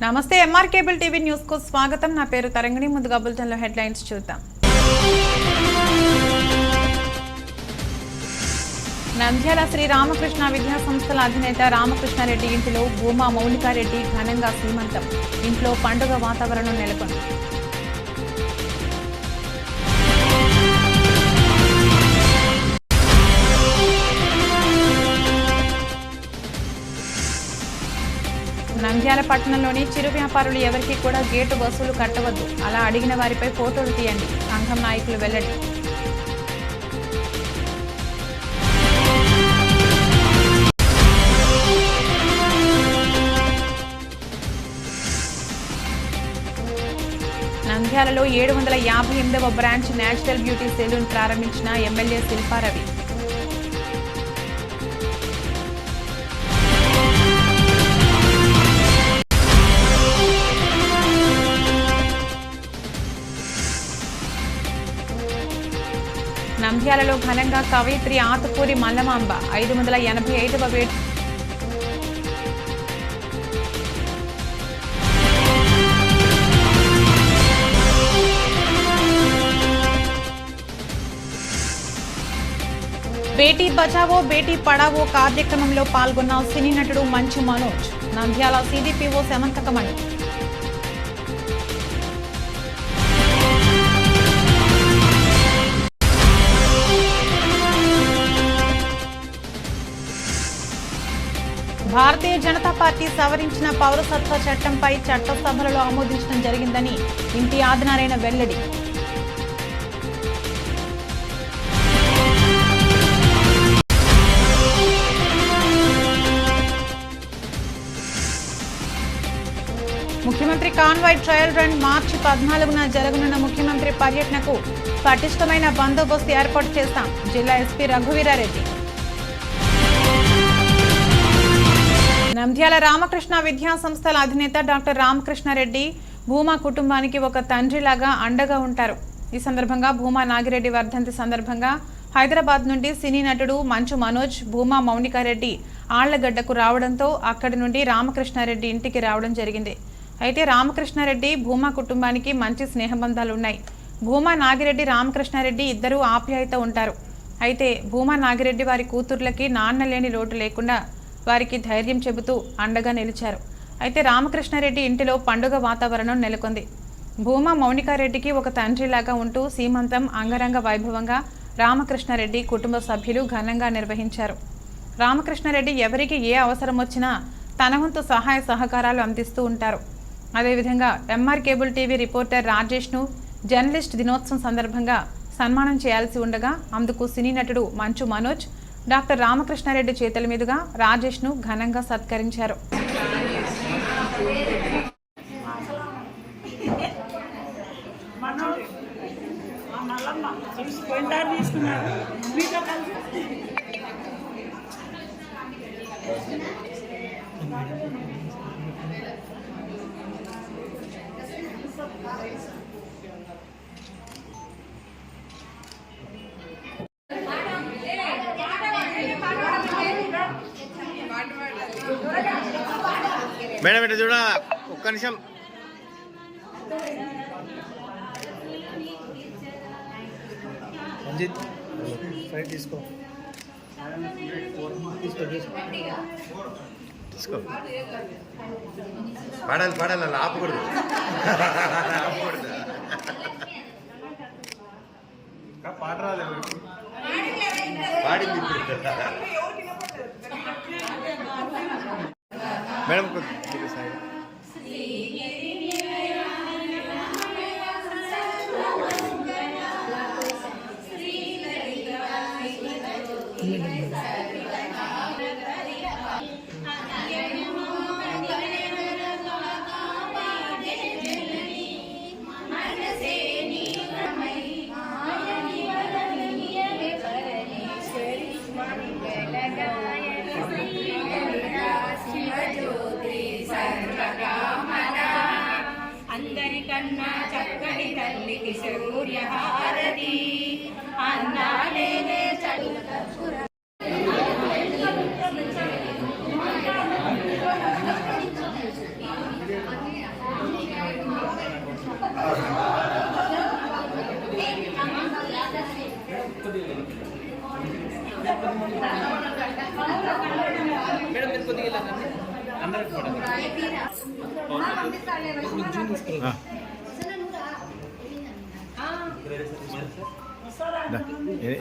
నమస్తే MR cable TV news కు స్వాగతం. నా పేరు తరంగిణి. ముందుగా బులెటిన్ లో హెడ్లైన్స్ చూద్దాం. నంద్యాల శ్రీ రామకృష్ణ విద్యా సంస్థల అధినేత రామకృష్ణారెడ్డి ఇంటిలో భూమా మౌనికారెడ్డి ఘనంగా సీమంతం. ఇంట్లో పండుగ వాతావరణం నెలకొంది. నంద్యాల పట్టణంలోని చిరు వ్యాపారులు ఎవరికి కూడా గేటు వసూలు కట్టవద్దు. అలా అడిగిన వారిపై ఫోటోలు తీయండి. సంఘం నాయకులు వెల్లడి. నంద్యాలలో 758వ బ్రాంచ్ నేచురల్ బ్యూటీ సెలూన్ ప్రారంభించిన ఎమ్మెల్యే శిల్పారవి. నంద్యాలలో ఘనంగా కవయిత్రి ఆతుకూరి మల్లమాంబ 585వ వేడుక. బేటీ బచావో బేటీ పడావో కార్యక్రమంలో పాల్గొన్న సినీ నటుడు మంచు మనోజ్. నంద్యాల సిడిపిఓ సెమంతకమణి. భారతీయ జనతా పార్టీ సవరించిన పౌరసత్వ చట్టంపై చట్టసభలలో ఆమోదించడం జరిగిందని ఇంటి ఆదినారాయణ వెల్లడి. ముఖ్యమంత్రి కాన్వాయ్ ట్రయల్ రన్ మార్చి 14న జరగనున్న ముఖ్యమంత్రి పర్యటనకు పటిష్టమైన బందోబస్తు ఏర్పాటు చేస్తాం. జిల్లా ఎస్పీ రఘువీరారెడ్డి. నంద్యాల రామకృష్ణ విద్యా సంస్థల అధినేత డాక్టర్ రామకృష్ణారెడ్డి భూమా కుటుంబానికి ఒక తండ్రిలాగా అండగా ఉంటారు. ఈ సందర్భంగా భూమా నాగిరెడ్డి వర్ధంతి సందర్భంగా హైదరాబాద్ నుండి సినీ నటుడు మంచు మనోజ్ భూమా మౌనికారెడ్డి ఆళ్లగడ్డకు రావడంతో అక్కడి నుండి రామకృష్ణారెడ్డి ఇంటికి రావడం జరిగింది. అయితే రామకృష్ణారెడ్డి భూమా కుటుంబానికి మంచి స్నేహబంధాలు ఉన్నాయి. భూమా నాగిరెడ్డి రామకృష్ణారెడ్డి ఇద్దరూ ఆప్యాయత ఉంటారు. అయితే భూమా నాగిరెడ్డి వారి కూతుర్లకి నాన్న లేని లోటు లేకుండా వారికి ధైర్యం చెబుతూ అండగా నిలిచారు. అయితే రామకృష్ణారెడ్డి ఇంటిలో పండుగ వాతావరణం నెలకొంది. భూమా మౌనికారెడ్డికి ఒక తండ్రిలాగా ఉంటూ సీమంతం అంగరంగ వైభవంగా రామకృష్ణారెడ్డి కుటుంబ సభ్యులు ఘనంగా నిర్వహించారు. రామకృష్ణారెడ్డి ఎవరికి ఏ అవసరం వచ్చినా తన వంతు సహాయ సహకారాలు అందిస్తూ ఉంటారు. అదేవిధంగా ఎంఆర్ కేబుల్ టీవీ రిపోర్టర్ రాజేష్ను జర్నలిస్ట్ దినోత్సవం సందర్భంగా సన్మానం చేయాల్సి ఉండగా అందుకు సినీ నటుడు మంచు మనోజ్ డాక్టర్ రామకృష్ణారెడ్డి చేతుల మీదుగా రాజేష్ను ఘనంగా సత్కరించారు. మేడం ఇటు చూడ ఒక్క నిమిషం. తీసుకో పాడాలి పాడాలి అలా ఆపకూడదు. పాట రాలేదు పాడింది మేడం. అందరికన్నా చక్కని తల్లికి సూర్యహారతి అందాలేనే చదువు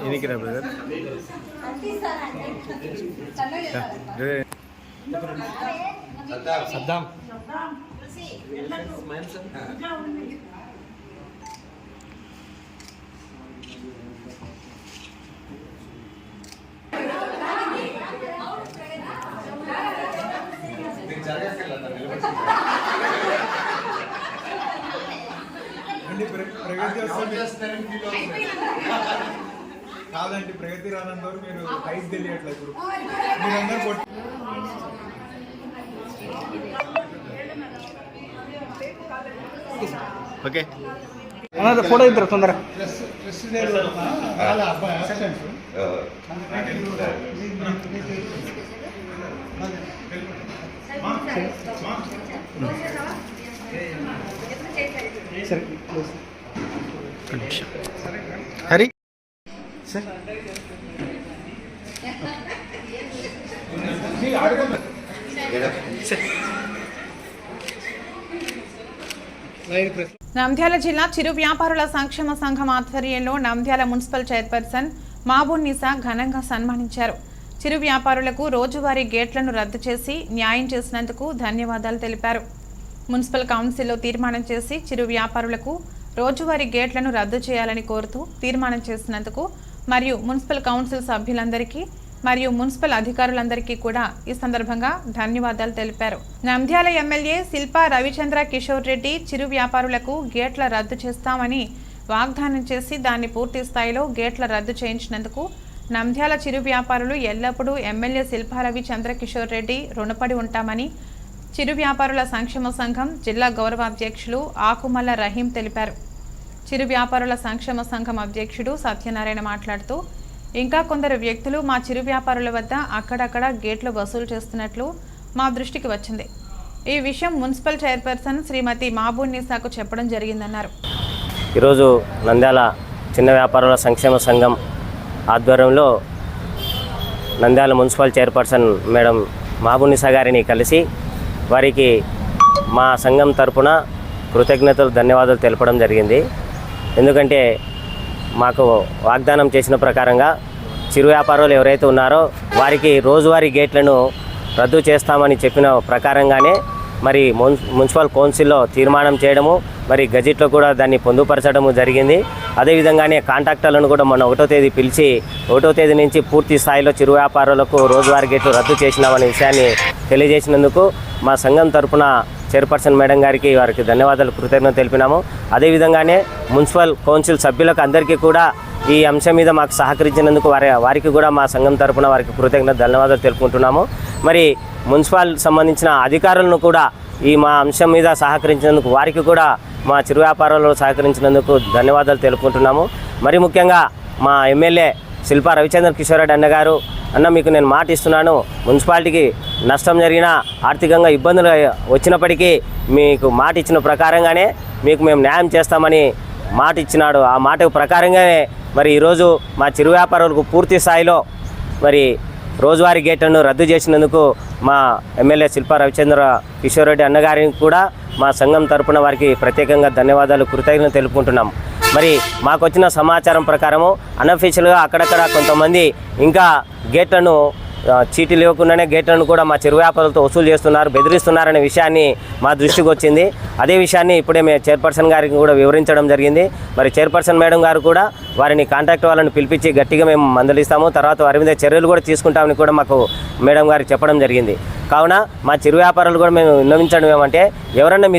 ఎన్నికరా బ్రదర్ సద్దాం కాదండి ప్రగతి రానందరూ మీరు హైట్ తెలియట్లేదు ఇప్పుడు మీరందరూ ఓకే ఫోటో ఇద్దరు తొందర హరి నంద్యాల జిల్లా చిరు వ్యాపారుల సంక్షేమ సంఘం ఆధ్వర్యంలో నంద్యాల మున్సిపల్ చైర్పర్సన్ మాబున్నీసా ఘనంగా సన్మానించారు. చిరు వ్యాపారులకు రోజువారీ గేట్లను రద్దు చేసి న్యాయం చేసినందుకు ధన్యవాదాలు తెలిపారు. మున్సిపల్ కౌన్సిల్లో తీర్మానం చేసి చిరు వ్యాపారులకు రోజువారీ గేట్లను రద్దు చేయాలని కోరుతూ తీర్మానం చేసినందుకు మరియు మున్సిపల్ కౌన్సిల్ సభ్యులందరికీ మరియు మున్సిపల్ అధికారులందరికీ కూడా ఈ సందర్భంగా ధన్యవాదాలు తెలిపారు. నంద్యాల ఎమ్మెల్యే శిల్పా రవిచంద్ర కిషోర్ రెడ్డి చిరు వ్యాపారులకు గేట్ల రద్దు చేస్తామని వాగ్దానం చేసి దాన్ని పూర్తి స్థాయిలో గేట్ల రద్దు చేయించినందుకు నంద్యాల చిరు వ్యాపారులు ఎల్లప్పుడూ ఎమ్మెల్యే శిల్పా రవిచంద్ర కిషోర్ రెడ్డి రుణపడి ఉంటామని చిరు వ్యాపారుల సంక్షేమ సంఘం జిల్లా గౌరవ అధ్యక్షులు ఆకుమల్ల రహీం తెలిపారు. చిరు వ్యాపారుల సంక్షేమ సంఘం అధ్యక్షుడు సత్యనారాయణ మాట్లాడుతూ ఇంకా కొందరు వ్యక్తులు మా చిరు వ్యాపారుల వద్ద అక్కడక్కడ గేట్లు వసూలు చేస్తున్నట్లు మా దృష్టికి వచ్చింది. ఈ విషయం మున్సిపల్ చైర్పర్సన్ శ్రీమతి మాబున్నీసాకు చెప్పడం జరిగిందన్నారు. ఈరోజు నంద్యాల చిన్న వ్యాపారుల సంక్షేమ సంఘం ఆధ్వర్యంలో Nandyal municipal chairperson madam Mabunnisa గారిని కలిసి వారికి మా సంఘం తరపున కృతజ్ఞతలు ధన్యవాదాలు తెలపడం జరిగింది. ఎందుకంటే మాకు వాగ్దానం చేసిన ప్రకారంగా చిరు వ్యాపారులు ఎవరైతే ఉన్నారో వారికి రోజువారీ గేట్లను రద్దు చేస్తామని చెప్పిన ప్రకారంగానే మరి మున్సిపల్ కౌన్సిల్లో తీర్మానం చేయడము, మరి గజెట్లో కూడా దాన్ని పొందుపరచడము జరిగింది. అదేవిధంగానే కాంట్రాక్టర్లను కూడా మొన్న 1వ తేదీ పిలిచి 1వ తేదీ నుంచి పూర్తి స్థాయిలో చిరు వ్యాపారులకు రోజువారీ గేట్లు రద్దు చేసినామనే విషయాన్ని తెలియజేసినందుకు మా సంఘం తరపున చైర్పర్సన్ మేడం గారికి వారికి ధన్యవాదాలు కృతజ్ఞతలు తెలిపినాము. అదేవిధంగానే మున్సిపల్ కౌన్సిల్ సభ్యులకు అందరికీ కూడా ఈ అంశం మీద మాకు సహకరించినందుకు వారికి కూడా మా సంఘం తరపున వారికి కృతజ్ఞత ధన్యవాదాలు తెలుపుకుంటున్నాము. మరి మున్సిపల్ సంబంధించిన అధికారులను కూడా ఈ మా అంశం మీద సహకరించినందుకు వారికి కూడా మా చిరు వ్యాపారాల్లో సహకరించినందుకు ధన్యవాదాలు తెలుపుకుంటున్నాము. మరి ముఖ్యంగా మా ఎమ్మెల్యే శిల్పా రవిచంద్ర కిషోర్ రెడ్డి అన్నగారు, అన్న మీకు నేను మాట ఇస్తున్నాను, మున్సిపాలిటీకి నష్టం జరిగినా ఆర్థికంగా ఇబ్బందులు వచ్చినప్పటికీ మీకు మాట ఇచ్చిన ప్రకారంగానే మీకు మేము న్యాయం చేస్తామని మాట ఇచ్చినాడు. ఆ మాట ప్రకారంగానే మరి ఈరోజు మా చిరు వ్యాపారులకు పూర్తి స్థాయిలో మరి రోజువారీ గేట్లను రద్దు చేసినందుకు మా ఎమ్మెల్యే శిల్పా రవిచంద్ర కిషోర్ రెడ్డి అన్నగారికి కూడా మా సంఘం తరపున వారికి ప్రత్యేకంగా ధన్యవాదాలు కృతజ్ఞతలు తెలుపుకుంటున్నాం. మరి మాకు వచ్చిన సమాచారం ప్రకారము అన్అఫీషియల్గా అక్కడక్కడ కొంతమంది ఇంకా గేట్లను చీటీలు ఇవ్వకుండానే గేట్లను కూడా మా చిరు వ్యాపారులతో వసూలు చేస్తున్నారు, బెదిరిస్తున్నారనే విషయాన్ని మా దృష్టికి వచ్చింది. అదే విషయాన్ని ఇప్పుడే మేము చైర్పర్సన్ గారికి కూడా వివరించడం జరిగింది. మరి చైర్పర్సన్ మేడం గారు కూడా వారిని కాంట్రాక్ట్ వాళ్ళని పిలిపించి గట్టిగా మేము మందలిస్తాము, తర్వాత వారి మీద చర్యలు కూడా తీసుకుంటామని కూడా మాకు మేడం గారికి చెప్పడం జరిగింది. కావున మా చిరు వ్యాపారులు కూడా మేము విన్నవించడం ఏమంటే, ఎవరన్నా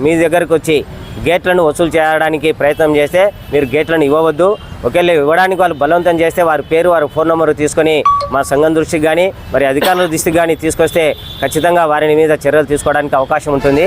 మీ దగ్గరికి వచ్చి గేట్లను వసూలు చేయడానికి ప్రయత్నం చేస్తే మీరు గేట్లను ఇవ్వవద్దు. ఒకవేళ ఇవ్వడానికి వాళ్ళు బలవంతం చేస్తే వారి పేరు, వారి ఫోన్ నెంబర్ తీసుకొని మా సంఘం దృష్టికి కానీ మరి అధికారుల దృష్టికి కానీ తీసుకొస్తే ఖచ్చితంగా వారి మీద చర్యలు తీసుకోవడానికి అవకాశం ఉంటుంది.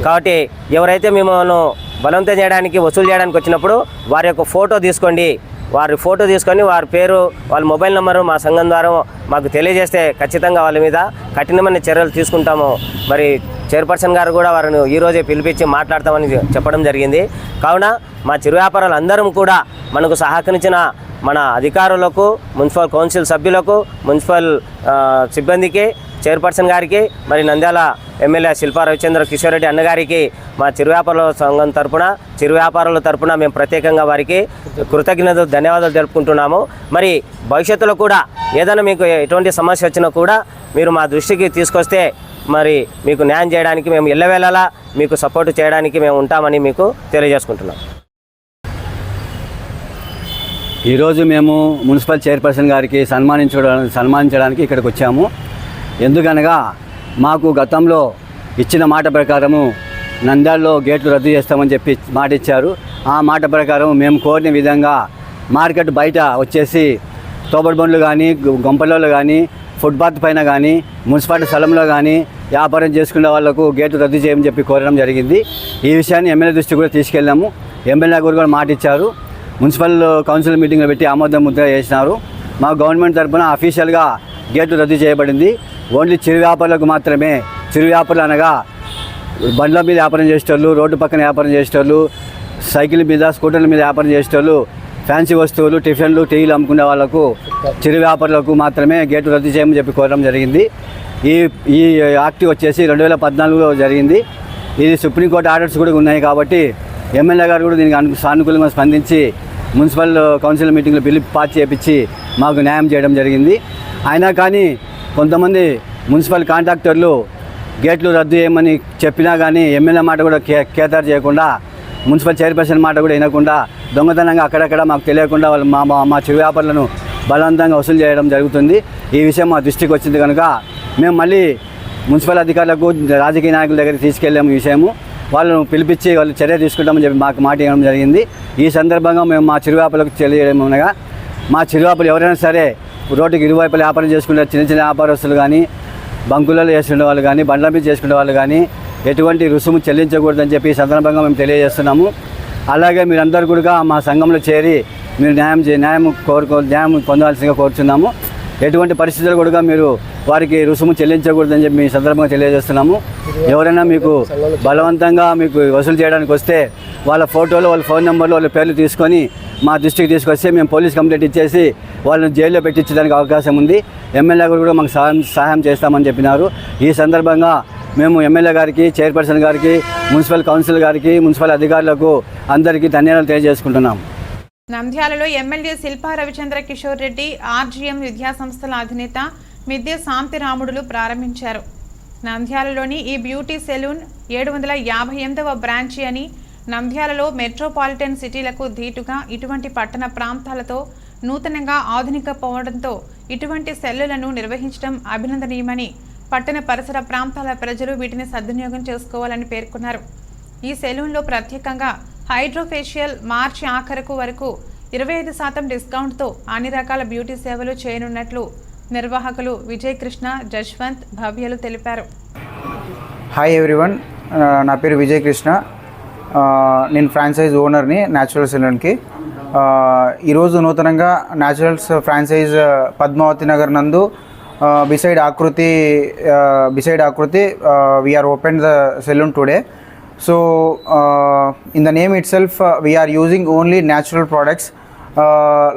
కాబట్టి ఎవరైతే మిమ్మల్ని బలవంతం చేయడానికి వసూలు చేయడానికి వచ్చినప్పుడు వారి యొక్క ఫోటో తీసుకోండి, వారి ఫోటో తీసుకొని వారి పేరు వాళ్ళ మొబైల్ నెంబరు మా సంఘం ద్వారా మాకు తెలియజేస్తే ఖచ్చితంగా వాళ్ళ మీద కఠినమైన చర్యలు తీసుకుంటాము. మరి చైర్పర్సన్ గారు కూడా వారిని ఈరోజే పిలిపించి మాట్లాడతామని చెప్పడం జరిగింది. కావున మా చిరు వ్యాపారాలు అందరం కూడా మనకు సహకరించిన మన అధికారులకు, మున్సిపల్ కౌన్సిల్ సభ్యులకు, మున్సిపల్ సిబ్బందికి, చైర్పర్సన్ గారికి, మరి నంద్యాల ఎమ్మెల్యే శిల్పా రవిచంద్ర కిషోర్ రెడ్డి అన్నగారికి మా చిరు వ్యాపారుల సంఘం తరపున, చిరు వ్యాపారుల తరపున మేము ప్రత్యేకంగా వారికి కృతజ్ఞతలు, ధన్యవాదాలు తెలుపుకుంటున్నాము. మరి భవిష్యత్తులో కూడా ఏదైనా మీకు ఎటువంటి సమస్య వచ్చినా కూడా మీరు మా దృష్టికి తీసుకొస్తే మరి మీకు న్యాయం చేయడానికి మేము ఎల్లవేళలా మీకు సపోర్ట్ చేయడానికి మేము ఉంటామని మీకు తెలియజేసుకుంటున్నాం. ఈరోజు మేము మున్సిపల్ చైర్పర్సన్ గారికి సన్మానించడానికి ఇక్కడికి వచ్చాము. ఎందుకనగా మాకు గతంలో ఇచ్చిన మాట ప్రకారము నంద్యాలలో గేట్లు రద్దు చేస్తామని చెప్పి మాట ఇచ్చారు. ఆ మాట ప్రకారం మేము కోరిన విధంగా మార్కెట్ బయట వచ్చేసి తోబడి బండ్లు కానీ, గొంపలలో కానీ, ఫుట్పాత్ పైన కానీ, మున్సిపాలిటీ స్థలంలో కానీ వ్యాపారం చేసుకునే వాళ్లకు గేట్లు రద్దు చేయమని చెప్పి కోరడం జరిగింది. ఈ విషయాన్ని ఎమ్మెల్యే దృష్టికి కూడా తీసుకెళ్ళాము. ఎమ్మెల్యే గారు కూడా మాట ఇచ్చారు. మున్సిపల్ కౌన్సిల్ మీటింగ్లో పెట్టి ఆమోదం ముద్ర చేసినారు. మా గవర్నమెంట్ తరఫున అఫీషియల్గా గేట్లు రద్దు చేయబడింది. ఓన్లీ చిరు వ్యాపారులకు మాత్రమే. చిరు వ్యాపారులు అనగా బండ్ల మీద వ్యాపారం చేసేటోళ్ళు, రోడ్డు పక్కన వ్యాపారం చేసేటోళ్ళు, సైకిల్ మీద, స్కూటర్ల మీద వ్యాపారం చేసేటోళ్ళు, ఫ్యాన్సీ వస్తువులు, టిఫిన్లు, టీలు అమ్ముకునే వాళ్ళకు, చిరు వ్యాపారులకు మాత్రమే గేట్లు రద్దు చేయమని చెప్పి కోరడం జరిగింది. ఈ యాక్ట్ వచ్చేసి 2014లో జరిగింది. ఇది సుప్రీంకోర్టు ఆర్డర్స్ కూడా ఉన్నాయి కాబట్టి ఎమ్మెల్యే గారు కూడా దీనికి సానుకూలంగా స్పందించి మున్సిపల్ కౌన్సిల్ మీటింగ్లో బిల్లు పాస్ చేయించి మాకు న్యాయం చేయడం జరిగింది. అయినా కానీ కొంతమంది మున్సిపల్ కాంట్రాక్టర్లు గేట్లు రద్దు చేయమని చెప్పినా కానీ ఎమ్మెల్యే మాట కూడా కేతారు చేయకుండా, మున్సిపల్ చైర్పర్సన్ మాట కూడా వినకుండా దొంగతనంగా అక్కడక్కడ మాకు తెలియకుండా వాళ్ళు మా చిరు వ్యాపారులను బలవంతంగా వసూలు చేయడం జరుగుతుంది. ఈ విషయం మా దృష్టికి వచ్చింది కనుక మేము మళ్ళీ మున్సిపల్ అధికారులకు, రాజకీయ నాయకుల దగ్గరికి తీసుకెళ్ళాము. ఈ విషయము వాళ్ళను పిలిపించి వాళ్ళు చర్య తీసుకుంటామని చెప్పి మాకు మాట ఇవ్వడం జరిగింది. ఈ సందర్భంగా మేము మా చిరు వ్యాపారులకు తెలియజేయడం అనగా, మా చిరు వ్యాపారులు ఎవరైనా సరే రోడ్డుకి ఇరువైపుల వ్యాపారం చేసుకునే చిన్న చిన్న వ్యాపారస్తులు కానీ, బంకులలో చేసుకునే వాళ్ళు కానీ, బండ్ల మీద చేసుకునే వాళ్ళు కానీ ఎటువంటి రుసుము చెల్లించకూడదని చెప్పి ఈ సందర్భంగా మేము తెలియజేస్తున్నాము. అలాగే మీరందరూ కూడా మా సంఘంలో చేరి మీరు న్యాయం పొందాల్సిందిగా కోరుచున్నాము. ఎటువంటి పరిస్థితులు కూడా మీరు వారికి రుసుము చెల్లించకూడదని చెప్పి మీ సందర్భంగా తెలియజేస్తున్నాము. ఎవరైనా మీకు బలవంతంగా మీకు వసూలు చేయడానికి వస్తే వాళ్ళ ఫోటోలు, వాళ్ళ ఫోన్ నెంబర్లు, వాళ్ళ పేర్లు తీసుకొని మా దృష్టికి తీసుకొస్తే మేము పోలీస్ కంప్లైంట్ ఇచ్చేసి వాళ్ళని జైల్లో పెట్టించడానికి అవకాశం ఉంది. ఎమ్మెల్యే గారు కూడా మాకు సహాయం చేస్తామని చెప్పినారు. ఈ సందర్భంగా మేము ఎమ్మెల్యే గారికి, చైర్పర్సన్ గారికి, మున్సిపల్ కౌన్సిల్ గారికి, మున్సిపల్ అధికారులకు అందరికీ ధన్యవాదాలు తెలియజేసుకుంటున్నాం. నంద్యాలలో ఎమ్మెల్యే శిల్పా రవిచంద్ర కిషోర్ రెడ్డి ఆర్జీఎం విద్యాసంస్థల అధినేత మిద్దె శాంతిరాముడులు ప్రారంభించారు. నంద్యాలలోని ఈ బ్యూటీ సెలూన్ 758వ బ్రాంచి అని, నంద్యాలలో మెట్రోపాలిటన్ సిటీలకు ధీటుగా ఇటువంటి పట్టణ ప్రాంతాలతో నూతనంగా ఆధునిక పోవడంతో ఇటువంటి సెల్లులను నిర్వహించడం అభినందనీయమని, పట్టణ పరిసర ప్రాంతాల ప్రజలు వీటిని సద్వినియోగం చేసుకోవాలని పేర్కొన్నారు. ఈ సెలూన్లో ప్రత్యేకంగా హైడ్రోఫేషియల్ మార్చి ఆఖరుకు వరకు 25% డిస్కౌంట్తో అన్ని రకాల బ్యూటీ సేవలు చేయనున్నట్లు నిర్వాహకులు విజయ్ కృష్ణ, జశ్వంత్, భవ్యలు తెలిపారు. హాయ్ ఎవ్రీవన్, నా పేరు విజయ్ కృష్ణ. నేను ఫ్రాంచైజ్ ఓనర్ని న్యాచురల్ సెలూన్కి. ఈరోజు నూతనంగా న్యాచురల్స్ ఫ్రాంచైజ్ పద్మావతి నగర్ నందు beside Akruti we are opened the saloon today. So in the name itself we are using only natural products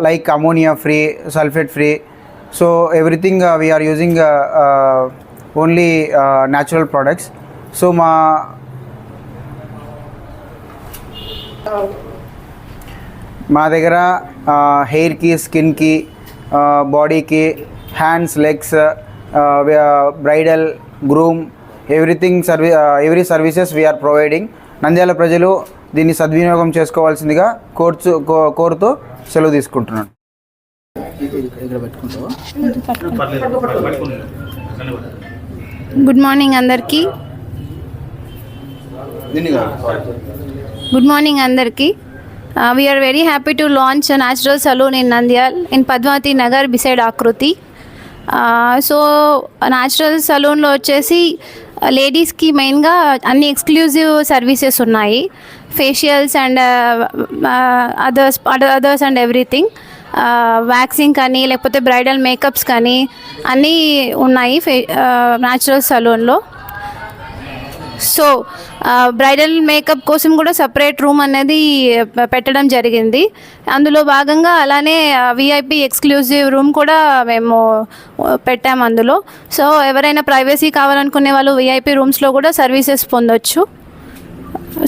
like ammonia free, sulfate free. So everything we are using only natural products. So మా దగ్గర హెయిర్కి, స్కిన్కి, బాడీకి, hands, legs, bridal, groom, every services we are providing. Nandyal ప్రజలు దీన్ని సద్వినియోగం చేసుకోవాల్సిందిగా కోరుతూ సెలవు తీసుకుంటున్నాను. గుడ్ మార్నింగ్ అందరికీ. We are very happy to launch a natural salon in Nandyal in Padmavati Nagar beside Akruti. So natural సలూన్లో వచ్చేసి లేడీస్కి మెయిన్గా అన్ని ఎక్స్క్లూజివ్ సర్వీసెస్ ఉన్నాయి. Facials and others and everything. Waxing కానీ లేకపోతే బ్రైడల్ మేకప్స్ కానీ అన్నీ ఉన్నాయి న్యాచురల్ సలూన్లో. సో బ్రైడల్ మేకప్ కోసం కూడా సపరేట్ రూమ్ అనేది పెట్టడం జరిగింది. అందులో భాగంగా అలానే విఐపి ఎక్స్క్లూజివ్ రూమ్ కూడా మేము పెట్టాము అందులో. సో ఎవరైనా ప్రైవసీ కావాలనుకునే వాళ్ళు విఐపి రూమ్స్లో కూడా సర్వీసెస్ పొందొచ్చు.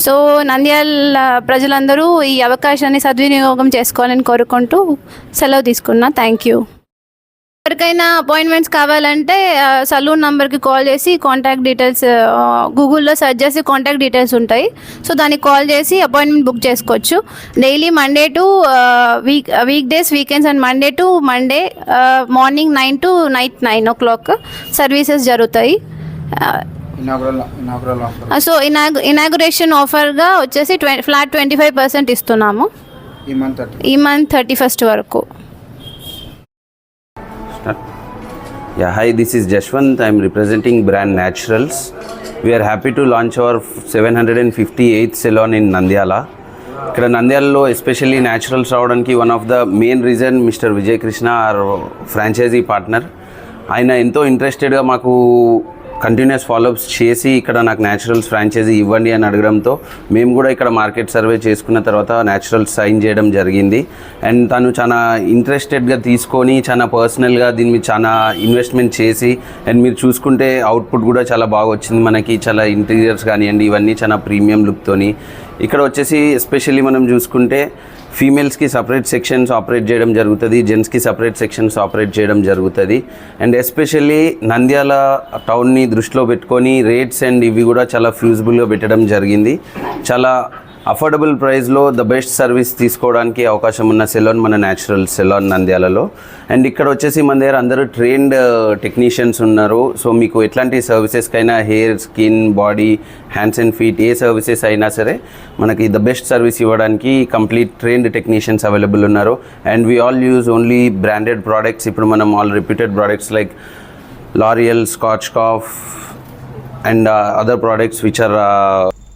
సో నంద్యాల ప్రజలందరూ ఈ అవకాశాన్ని సద్వినియోగం చేసుకోవాలని కోరుకుంటూ సెలవు తీసుకున్నా. Thank you. ఎవరికైనా అపాయింట్మెంట్స్ కావాలంటే సలూన్ నెంబర్కి కాల్ చేసి కాంటాక్ట్ డీటెయిల్స్ గూగుల్లో సెర్చ్ చేసి కాంటాక్ట్ డీటెయిల్స్ ఉంటాయి. సో దానికి కాల్ చేసి అపాయింట్మెంట్ బుక్ చేసుకోవచ్చు. Daily Monday to week days, weekends and Monday to Monday morning 9 to night 9 o'clock services జరుగుతాయి. సో ఇనాగురేషన్ ఆఫర్గా వచ్చేసి ఫ్లాట్ 25% ఇస్తున్నాము ఈ మంత్ 31st వరకు. Yeah, hi, this is Jashwant. I'm representing brand Naturals. We are happy to launch our 758th salon in Nandyala. ఇక్కడ నంద్యాలలో especially Naturals రావడానికి one of the main reason mister Vijay Krishna our franchise partner. ఆయన ఎంతో ఇంట్రెస్టెడ్గా మాకు continuous follow-ups చేసి ఇక్కడ నాకు naturals franchise ఇవ్వండి అని అడగడంతో మేము కూడా ఇక్కడ మార్కెట్ సర్వే చేసుకున్న తర్వాత న్యాచురల్స్ సైన్ చేయడం జరిగింది. అండ్ తను చాలా ఇంట్రెస్టెడ్గా తీసుకొని చాలా పర్సనల్గా దీని మీద చాలా ఇన్వెస్ట్మెంట్ చేసి, అండ్ మీరు చూసుకుంటే అవుట్పుట్ కూడా చాలా బాగా వచ్చింది మనకి. చాలా ఇంటీరియర్స్ కానివ్వండి ఇవన్నీ చాలా ప్రీమియం లుక్తోని. ఇక్కడ వచ్చేసి ఎస్పెషల్లీ మనం చూసుకుంటే ఫీమేల్స్కి సపరేట్ సెక్షన్స్ ఆపరేట్ చేయడం జరుగుతుంది, జెంట్స్కి సపరేట్ సెక్షన్స్ ఆపరేట్ చేయడం జరుగుతుంది. అండ్ ఎస్పెషల్లీ నంద్యాల టౌన్ని దృష్టిలో పెట్టుకొని రేట్స్ అండ్ ఇవి కూడా చాలా ఫ్యూజిబుల్గా పెట్టడం జరిగింది. చాలా అఫోర్డబుల్ ప్రైస్లో ద బెస్ట్ సర్వీస్ తీసుకోవడానికి అవకాశం ఉన్న సెలాన్ మన న్యాచురల్ సెలాన్ నంద్యాలలో. అండ్ ఇక్కడ వచ్చేసి మన దగ్గర అందరూ ట్రైన్డ్ టెక్నీషియన్స్ ఉన్నారు. సో మీకు ఎట్లాంటి సర్వీసెస్కైనా hair, skin, body, hands and feet ఏ సర్వీసెస్ అయినా సరే మనకి ద బెస్ట్ సర్వీస్ ఇవ్వడానికి కంప్లీట్ ట్రైన్డ్ టెక్నీషియన్స్ అవైలబుల్ ఉన్నారు. And we all use only branded products. ఇప్పుడు మనం all reputed products like L'Oreal, Scotch Cough and other products which are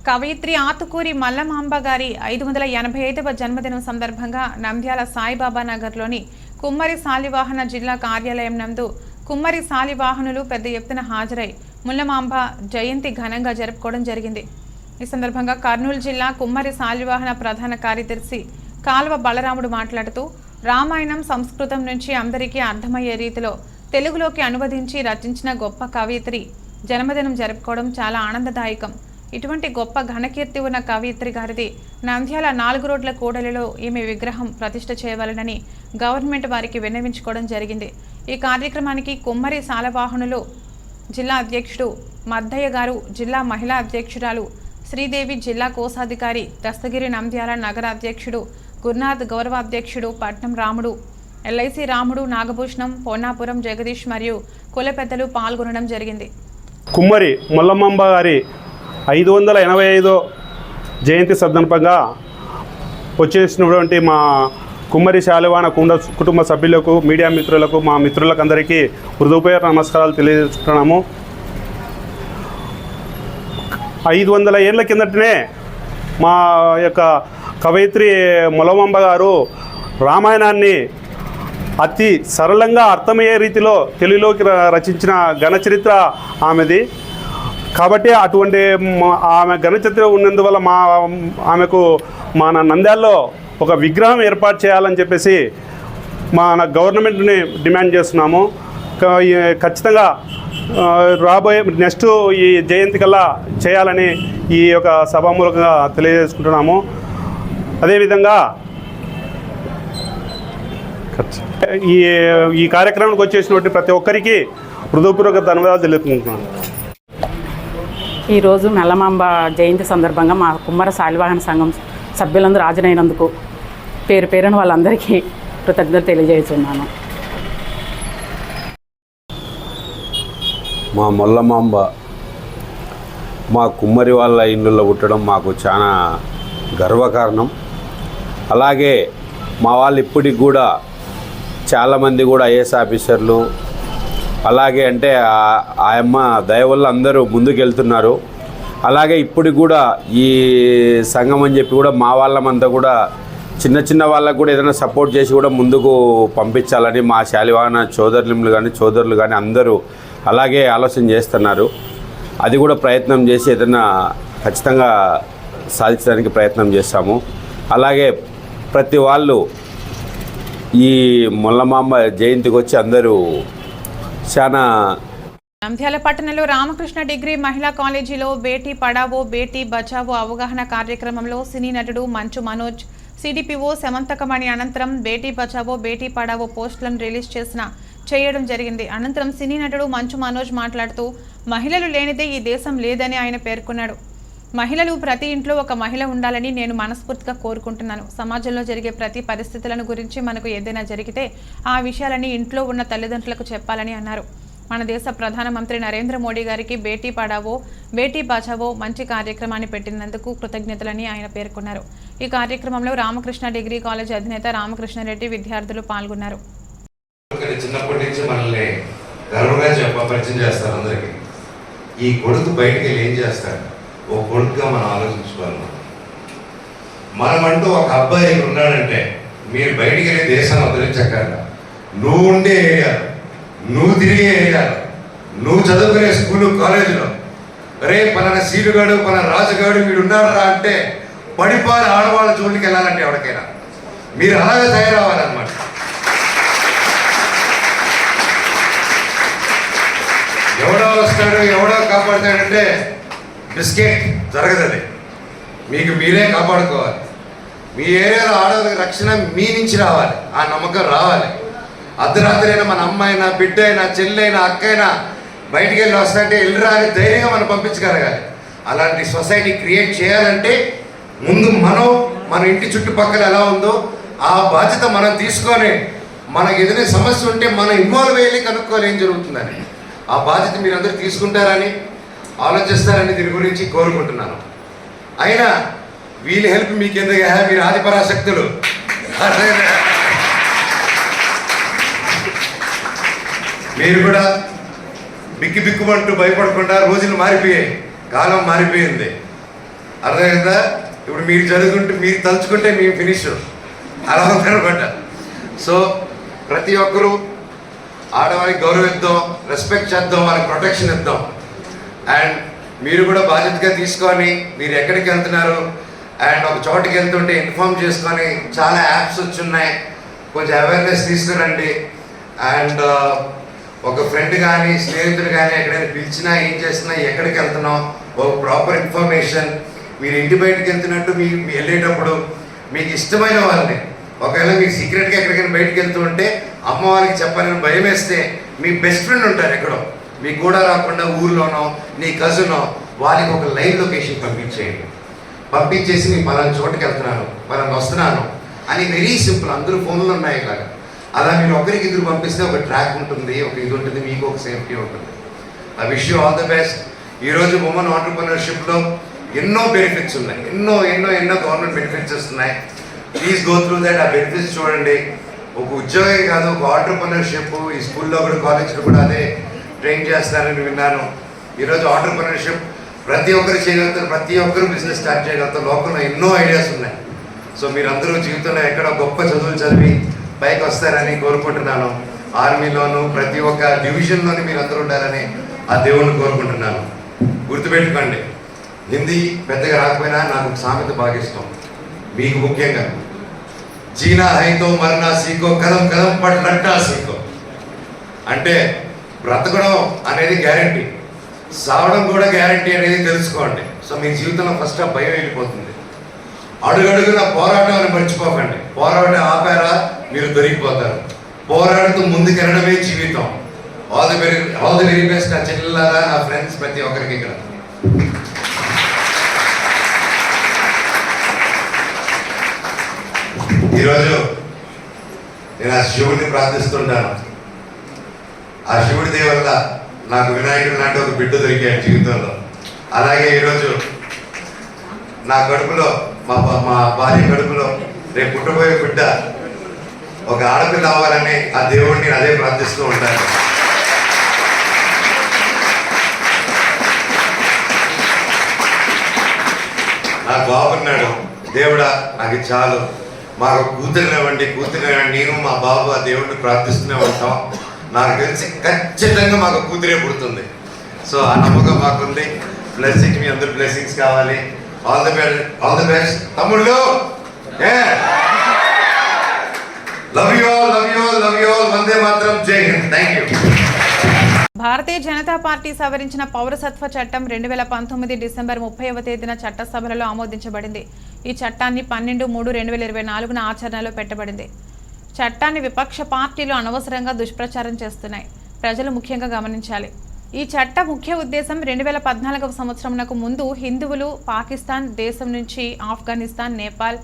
కవయిత్రి ఆతుకూరి మల్లమాంబ గారి 585వ జన్మదినం సందర్భంగా నంద్యాల సాయిబాబా నగర్లోని కుమ్మరి శాలివాహన జిల్లా కార్యాలయం నందు కుమ్మరి శాలివాహనులు పెద్ద ఎత్తున హాజరై ముల్లమాంబ జయంతి ఘనంగా జరుపుకోవడం జరిగింది. ఈ సందర్భంగా కర్నూలు జిల్లా కుమ్మరి శాలివాహన ప్రధాన కార్యదర్శి కాల్వ బలరాముడు మాట్లాడుతూ రామాయణం సంస్కృతం నుంచి అందరికీ అర్థమయ్యే రీతిలో తెలుగులోకి అనువదించి రచించిన గొప్ప కవయిత్రి జన్మదినం జరుపుకోవడం చాలా ఆనందదాయకం. ఇటువంటి గొప్ప ఘనకీర్తి ఉన్న కవయిత్రి గారిది నంద్యాల 4 రోడ్ల కూడలిలో ఈమె విగ్రహం ప్రతిష్ఠ చేయవాలని గవర్నమెంట్ వారికి విన్నవించుకోవడం జరిగింది. ఈ కార్యక్రమానికి కుమ్మరి శాలివాహనులు జిల్లా అధ్యక్షుడు మద్దయ్య గారు, జిల్లా మహిళా అధ్యక్షురాలు శ్రీదేవి, జిల్లా కోశాధికారి దస్తగిరి, నంద్యాల నగర అధ్యక్షుడు గురునాథ్, గౌరవాధ్యక్షుడు పట్నం రాముడు, ఎల్ఐసి రాముడు, నాగభూషణం, పొన్నాపురం జగదీష్ మరియు కుల పెద్దలు పాల్గొనడం జరిగింది. కుమ్మరి మల్లమాంబ గారి 585వ జయంతి సందర్భంగా వచ్చేసినటువంటి మా కుమ్మరి శాలివాహన కుటుంబ సభ్యులకు, మీడియా మిత్రులకు, మా మిత్రులకు అందరికీ హృదయపూర్వక నమస్కారాలు తెలియజేస్తున్నాము. 500 ఏళ్ల కిందటనే మా యొక్క కవయిత్రి మల్లమాంబ గారు రామాయణాన్ని అతి సరళంగా అర్థమయ్యే రీతిలో తెలుగులోకి రచించిన ఘనచరిత్ర ఆమెది. కాబట్టి అటువంటి ఆమె ఘనచరిత్ర ఉన్నందువల్ల ఆమెకు మన నంద్యాలలో ఒక విగ్రహం ఏర్పాటు చేయాలని చెప్పేసి మన గవర్నమెంట్ని డిమాండ్ చేస్తున్నాము. ఖచ్చితంగా రాబోయే నెక్స్ట్ ఈ జయంతి కల్లా చేయాలని ఈ యొక్క సభామూలకంగా తెలియజేసుకుంటున్నాము. అదేవిధంగా ఈ కార్యక్రమానికి వచ్చేసినటువంటి ప్రతి ఒక్కరికి హృదయపూర్వక ధన్యవాదాలు తెలుపుకుంటున్నాను. ఈరోజు మల్లమాంబ జయంతి సందర్భంగా మా కుమ్మర శాలివాహన సంఘం సభ్యులందరూ హాజరైనందుకు పేరు పేరున వాళ్ళందరికీ కృతజ్ఞతలు తెలియజేస్తున్నాను. మా మల్లమాంబ మా కుమ్మరి వాళ్ళ ఇళ్ళలో పుట్టడం మాకు చాలా గర్వకారణం. అలాగే మా వాళ్ళు ఇప్పటికి కూడా చాలామంది కూడా ఐఏఎస్ ఆఫీసర్లు, అలాగే అంటే ఆ అమ్మ దయ వల్ల అందరూ ముందుకెళ్తున్నారు. అలాగే ఇప్పటికి కూడా ఈ సంఘం అని చెప్పి కూడా మా వాళ్ళమంతా కూడా చిన్న చిన్న వాళ్ళకు కూడా ఏదైనా సపోర్ట్ చేసి కూడా ముందుకు పంపించాలని మా శాలివాహన సోదరులు కానీ అందరూ అలాగే ఆలోచన చేస్తున్నారు. అది కూడా ప్రయత్నం చేసి ఏదైనా ఖచ్చితంగా సాధించడానికి ప్రయత్నం చేస్తాము. అలాగే ప్రతి వాళ్ళు ఈ మొల్లమాంబ జయంతికి వచ్చి అందరూ చాలా నంద్యాల పట్టణంలో రామకృష్ణ డిగ్రీ మహిళా కాలేజీలో బేటీ పడావో బేటీ బచావో అవగాహన కార్యక్రమంలో సినీ నటుడు మంచు మనోజ్, సిడిపిఓ సమంతకమణి అనంతరం బేటీ బచావో బేటీ పడావో పోస్టులను రిలీజ్ చేయడం జరిగింది. అనంతరం సినీ నటుడు మంచు మనోజ్ మాట్లాడుతూ మహిళలు లేనిదే ఈ దేశం లేదని ఆయన పేర్కొన్నాడు. మహిళలు ప్రతి ఇంట్లో ఒక మహిళ ఉండాలని నేను మనస్ఫూర్తిగా కోరుకుంటున్నాను. సమాజంలో జరిగే ప్రతి పరిస్థితులను గురించి మనకు ఏదైనా జరిగితే ఆ విషయాలని ఇంట్లో ఉన్న తల్లిదండ్రులకు చెప్పాలని అన్నారు. మన దేశ ప్రధానమంత్రి నరేంద్ర మోడీ గారికి బేటీ పడావో బేటీ బచావో మంచి కార్యక్రమాన్ని పెట్టినందుకు కృతజ్ఞతలని ఆయన పేర్కొన్నారు. ఈ కార్యక్రమంలో రామకృష్ణ డిగ్రీ కాలేజ్ అధినేత రామకృష్ణారెడ్డి విద్యార్థులు పాల్గొన్నారు. చిన్నప్పటి నుంచి మనల్ని గర్వంగా పరిచయం చేస్తారు అందరికీ. ఈ కొడుకు బయటికి వెళ్ళి ఏం చేస్తాడు, ఓ కొడుకుగా మనం ఆలోచించుకోవాలి. మనమంటూ ఒక అబ్బాయి ఉన్నాడంటే మీరు బయటికి వెళ్ళి దేశాన్ని వదిలించక్కర్లా. నువ్వు ఉండే ఏరియాలో, నువ్వు తిరిగే ఏరియాలో, నువ్వు చదువుకునే స్కూలు కాలేజీలో రే పలానా సీలుగాడు పలానా రాజుగాడు వీడు ఉన్నారా అంటే పడిపారు ఆడవాళ్ళ చోటుకి వెళ్ళాలంటే ఎవరికైనా మీరు అలాగే తయారవ్వాలన్నమాట. ఎవడో వస్తాడు ఎవడో కాపాడుతాడంటే బిస్కెట్ జరగదండి. మీకు మీరే కాపాడుకోవాలి. మీ ఏరియాలో ఆడవాళ్ళకి రక్షణ మీ నుంచి రావాలి, ఆ నమ్మకం రావాలి. అర్ధరాత్రి అయినా మన అమ్మాయినా బిడ్డ అయినా చెల్లైనా అక్కైనా బయటికి వెళ్ళి వస్తాంటే వెళ్ళరా అని ధైర్యంగా మనం పంపించగలగాలి. అలాంటి సొసైటీ క్రియేట్ చేయాలంటే ముందు మన ఇంటి చుట్టుపక్కల ఎలా ఉందో ఆ బాధ్యత మనం తీసుకొని మనకు ఏదైనా సమస్య ఉంటే మనం ఇన్వాల్వ్ అయ్యి కనుక్కోవాలి ఏం జరుగుతుందని. ఆ బాధ్యత మీరందరూ తీసుకుంటారని ఆలోచిస్తారని దీని గురించి కోరుకుంటున్నాను. అయినా వీళ్ళ హెల్ప్ మీకు ఎందుకు, మీరు ఆదిపరాశక్తులు. మీరు కూడా బిక్కుమంటూ భయపడకుండా రోజులు మారిపోయాయి, కాలం మారిపోయింది. అర్థమైందా? ఇప్పుడు మీరు చదువుకుంటే మీరు తలుచుకుంటే మేము ఫినిష్ అలా ఉందనమాట. సో ప్రతి ఒక్కరూ ఆడవాళ్ళకి గౌరవిద్దాం, రెస్పెక్ట్ చేద్దాం, వాళ్ళకి ప్రొటెక్షన్ ఇద్దాం. అండ్ మీరు కూడా బాధ్యతగా తీసుకొని మీరు ఎక్కడికి వెళ్తున్నారు అండ్ ఒక చోటుకి వెళ్తుంటే ఇన్ఫార్మ్ చేసుకొని చాలా యాప్స్ వచ్చి ఉన్నాయి, కొంచెం అవేర్నెస్ తీసుకురండి. అండ్ ఒక ఫ్రెండ్ కానీ స్నేహితుడు కానీ ఎక్కడైనా పిలిచినా ఏం చేస్తున్నా ఎక్కడికి వెళ్తున్నాం ఒక ప్రాపర్ ఇన్ఫర్మేషన్. మీరు ఇంటి బయటకు వెళ్తున్నట్టు మీకు వెళ్ళేటప్పుడు మీకు ఇష్టమైన వాళ్ళని, ఒకవేళ మీకు సీక్రెట్గా ఎక్కడికైనా బయటకు వెళ్తూ ఉంటే అమ్మ వాళ్ళకి చెప్పాలని భయం వేస్తే మీ బెస్ట్ ఫ్రెండ్ ఉంటారు ఎక్కడో, మీకు కూడా రాకుండా ఊర్లోనో నీ కజినో వాళ్ళకి ఒక లైవ్ లొకేషన్ పంపించేయండి. పంపించేసి నేను పలానా చోటుకి వెళ్తున్నాను, పలానా వస్తున్నాను అని వెరీ సింపుల్. అందరూ ఫోన్లో ఉన్నాయి ఇలాగా. అలా మీరు ఒకరికి ఇద్దరు పంపిస్తే ఒక ట్రాక్ ఉంటుంది, ఒక ఇది ఉంటుంది, మీకు ఒక సేఫ్టీ ఉంటుంది. I wish you all the best. ఈరోజు ఉమెన్ ఆంటర్‌ప్రెన్యూర్‌షిప్లో ఎన్నో బెనిఫిట్స్ ఉన్నాయి, ఎన్నో ఎన్నో ఎన్నో గవర్నమెంట్ బెనిఫిట్స్ వస్తున్నాయి. Please go through that. ఆ బెనిఫిట్స్ చూడండి. ఒక ఉద్యోగం కాదు, ఒక ఆంటర్‌ప్రెన్యూర్‌షిప్ ఈ స్కూల్లో కూడా కాలేజ్లో కూడా అదే ట్రైన్ చేస్తారని విన్నాను. ఈరోజు ఆంటర్‌ప్రెన్యూర్‌షిప్ ప్రతి ఒక్కరు చేయగలుగుతారు, ప్రతి ఒక్కరు బిజినెస్ స్టార్ట్ చేయగలుగుతారు. లోకంలో ఎన్నో ఐడియాస్ ఉన్నాయి. సో మీరందరూ జీవితంలో ఎక్కడ గొప్ప చదువులు చదివి పైకి వస్తారని కోరుకుంటున్నాను. ఆర్మీలోను ప్రతి ఒక్క డివిజన్లోని మీరు అందరూ ఉండాలని ఆ దేవుణ్ణి కోరుకుంటున్నాను. గుర్తుపెట్టుకోండి, హిందీ పెద్దగా రాకపోయినా నాకు సామెత బాగా ఇష్టం, మీకు ముఖ్యంగా. జీనా హైతో మరనా సీకో, కదం కదం పట్ లడ్డా సీకో. అంటే బ్రతకడం అనేది గ్యారంటీ, సావడం కూడా గ్యారంటీ అనేది తెలుసుకోండి. సో మీ జీవితంలో ఫస్ట్ ఆ భయం వెళ్ళిపోతుంది. అడుగడుగున పోరాటం అని మర్చిపోకండి. పోరాటం ఆపారా మీరు దొరికిపోతారు. పోరాడుతూ ముందుకెళ్ళడమే జీవితం. All the very best. నా చెల్లెలారా, నా ఫ్రెండ్స్, ప్రతి ఒక్కరికి ఇక్కడ ఈరోజు నేను ఆ శివుడిని ప్రార్థిస్తుంటాను. ఆ శివుడి దయ వల్ల నాకు వినాయకుడు లాంటి ఒక బిడ్డ దొరికాడు జీవితంలో. అలాగే ఈరోజు నా కడుపులో మా భార్య కడుపులో రేపు పుట్టబోయే బిడ్డ ఒక ఆడపిల్ల అవ్వాలని ఆ దేవుడిని అదే ప్రార్థిస్తూ ఉంటాను. నాకు బాగున్నాడు దేవుడా, నాకు చాలు. మాకు కూతురునివ్వండి, నేను మా బాబు ఆ దేవుడిని ప్రార్థిస్తూనే ఉంటాం. నాకు తెలిసి ఖచ్చితంగా మాకు కూతురే పుడుతుంది. సో ఆ నమ్మకం మాకుంది. బ్లెస్సింగ్, మీ అందరు బ్లెస్సింగ్స్ కావాలి. ఆల్ ది బెస్ట్ తమ్ముళ్ళు. Love you all. వందే మాత్రం. జై Hind. Thank you. Bharatiya Janata Party సవరించిన పౌరసత్వ చట్టం 2019 డిసెంబర్ 30వ తేదీన చట్టసభలలో ఆమోదించబడింది. ఈ చట్టాన్ని 12/3/2024 ఆచరణలో పెట్టబడింది. చట్టాన్ని విపక్ష పార్టీలు అనవసరంగా దుష్ప్రచారం చేస్తున్నాయి. ప్రజలు ముఖ్యంగా గమనించాలి. ఈ చట్ట ముఖ్య ఉద్దేశం 2014వ సంవత్సరంకు ముందు హిందువులు పాకిస్తాన్ దేశం నుంచి ఆఫ్ఘనిస్తాన్, నేపాల్,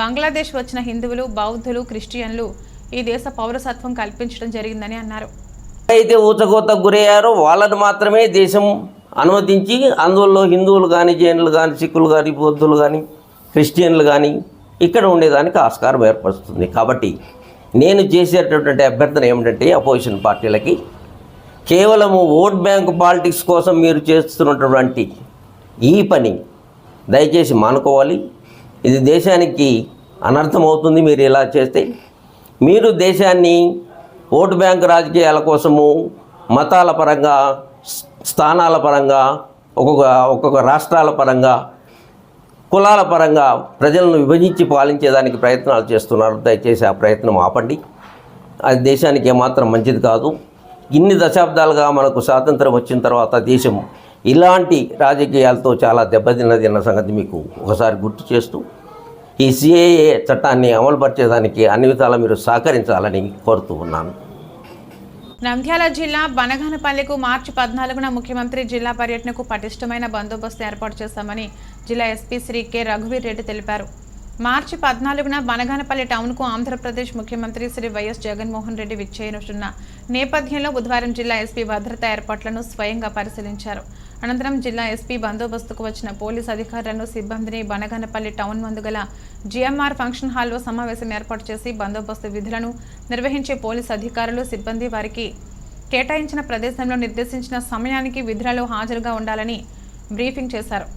బంగ్లాదేశ్ వచ్చిన హిందువులు, బౌద్ధులు, క్రిస్టియన్లు ఈ దేశ పౌరసత్వం కల్పించడం జరిగిందని అన్నారు. అయితే ఊచకోతకు గురయ్యారో వాళ్ళని మాత్రమే దేశం అనుమతించి అందులో హిందువులు కానీ, జైనులు కానీ, సిక్కులు కానీ, బౌద్ధులు కానీ, క్రిస్టియన్లు కానీ ఇక్కడ ఉండేదానికి ఆస్కారం ఏర్పరుస్తుంది. కాబట్టి నేను చేసేటటువంటి అభ్యర్థన ఏమిటంటే అపోజిషన్ పార్టీలకి, కేవలము ఓట్ బ్యాంక్ పాలిటిక్స్ కోసం మీరు చేస్తున్నటువంటి ఈ పని దయచేసి మానుకోవాలి. ఇది దేశానికి అనర్థమవుతుంది. మీరు ఇలా చేస్తే మీరు దేశాన్ని ఓటు బ్యాంక్ రాజకీయాల కోసము మతాల పరంగా, స్థానాల పరంగా, ఒక్కొక్క రాష్ట్రాల పరంగా, కులాల పరంగా ప్రజలను విభజించి పాలించేదానికి ప్రయత్నాలు చేస్తున్నారు. దయచేసి ఆ ప్రయత్నం ఆపండి. అది దేశానికి ఏమాత్రం మంచిది కాదు. ఇన్ని దశాబ్దాలుగా మనకు స్వాతంత్రం వచ్చిన తర్వాత దేశం ఇలాంటి రాజకీయాలతో చాలా దెబ్బతిన్నది అన్న సంగతి మీకు ఒకసారి గుర్తు చేస్తూ ఈ సిఏఏ చట్టాన్ని అమలుపరిచేదానికి అన్ని విధాలా మీరు సహకరించాలని కోరుతూ ఉన్నాను. నంద్యాల జిల్లా బనగానపల్లికు మార్చి 14న ముఖ్యమంత్రి జిల్లా పర్యటనకు పటిష్టమైన బందోబస్తు ఏర్పాటు చేశామని జిల్లా ఎస్పీ శ్రీ కె రఘువీర్ రెడ్డి తెలిపారు. మార్చి 14న బనగానపల్లి టౌన్కు ఆంధ్రప్రదేశ్ ముఖ్యమంత్రి శ్రీ వైఎస్ జగన్మోహన్ రెడ్డి విచ్చేయనున్న నేపథ్యంలో బుధవారం జిల్లా ఎస్పీ భద్రతా ఏర్పాట్లను స్వయంగా పరిశీలించారు. అనంతరం జిల్లా ఎస్పీ బందోబస్తుకు వచ్చిన పోలీసు అధికారులను, సిబ్బందిని బనగానపల్లి టౌన్ ముందు గల జిఎంఆర్ ఫంక్షన్ హాల్లో సమావేశం ఏర్పాటు చేసి బందోబస్తు విధులను నిర్వహించే పోలీసు అధికారులు, సిబ్బంది వారికి కేటాయించిన ప్రదేశంలో నిర్దేశించిన సమయానికి విధులలో హాజరుగా ఉండాలని బ్రీఫింగ్ చేశారు.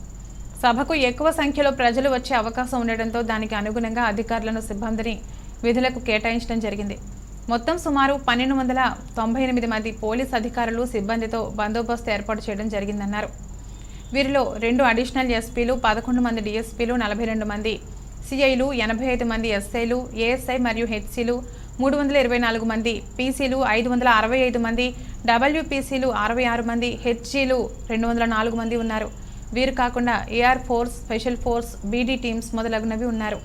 సభకు ఎక్కువ సంఖ్యలో ప్రజలు వచ్చే అవకాశం ఉండటంతో దానికి అనుగుణంగా అధికారులను, సిబ్బందిని విధులకు కేటాయించడం జరిగింది. మొత్తం సుమారు 1298 మంది పోలీస్ అధికారులు, సిబ్బందితో బందోబస్తు ఏర్పాటు చేయడం జరిగిందన్నారు. వీరిలో 2 అడిషనల్ ఎస్పీలు, 11 మంది డిఎస్పీలు, 42 మంది సిఐలు, 85 మంది ఎస్ఐలు, ఏఎస్ఐ మరియు హెచ్సీలు, 324 మంది పీసీలు, 565 మంది డబ్ల్యూపీసీలు, 66 మంది హెచ్జీలు, 204 మంది ఉన్నారు. వీరు కాకుండా AR force, special force, BD teams మొదలగునవి ఉన్నారు.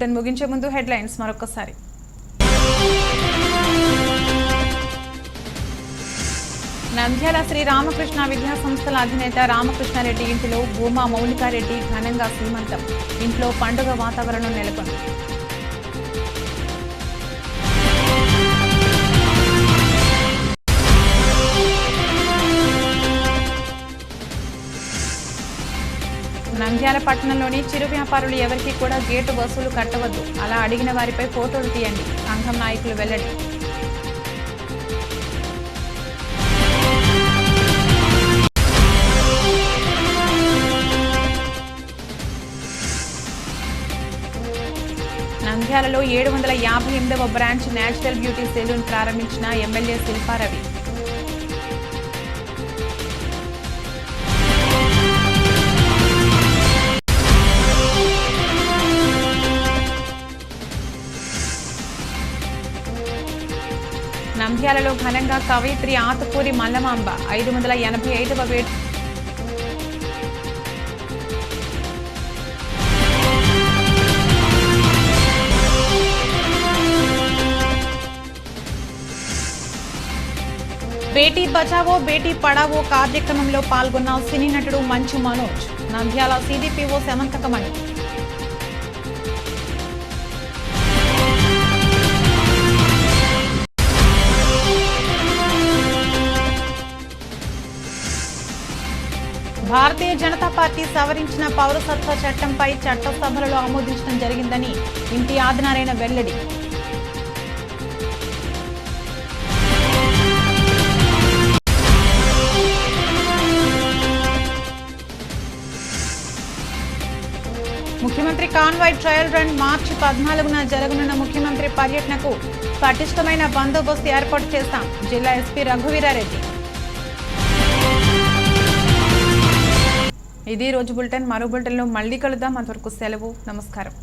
బులెటిన్ ముగించే ముందు హెడ్లైన్స్ మరొకసారి. నంద్యాల శ్రీ రామకృష్ణ విద్యా సంస్థల అధినేత రామకృష్ణారెడ్డి ఇంటిలో భూమా మౌలికారెడ్డి ఘనంగా సీమంతం. ఇంట్లో పండుగ వాతావరణం నెలకొంది. నంద్యాల పట్టణంలోని చిరు వ్యాపారులు ఎవరికి కూడా గేటు వసూలు కట్టవద్దు. అలా అడిగిన వారిపై ఫోటోలు తీయండి. సంఘం నాయకులు వెల్లడి. నంద్యాలలో 758వ బ్రాంచ్ నేచురల్ బ్యూటీ సెలూన్ ప్రారంభించిన ఎమ్మెల్యే శిల్పారవి. నంద్యాలలో ఘనంగా కవయిత్రి ఆతుకూరి మల్లమాంబ 585వ వేడుక. బేటీ బచావో బేటీ పడావో కార్యక్రమంలో పాల్గొన్న సినీ నటుడు మంచు మనోజ్. నంద్యాల సిడిపిఓ సెమంతకమణి. భారతీయ జనతా పార్టీ సవరించిన పౌరసత్వ చట్టంపై చట్టసభలలో ఆమోదించడం జరిగిందని ఇంటి ఆదినారాయణ వెల్లడి. ముఖ్యమంత్రి కాన్వాయ్ ట్రయల్ రన్ మార్చి 14న జరగనున్న ముఖ్యమంత్రి పర్యటనకు పటిష్టమైన బందోబస్తు ఏర్పాటు చేస్తాం. జిల్లా ఎస్పీ రఘువీరారెడ్డి. ఇది రోజు బులెటిన్. మరో బులెటిన్లో మళ్ళీ కలుద్దాం. అంతవరకు సెలవు. నమస్కారం.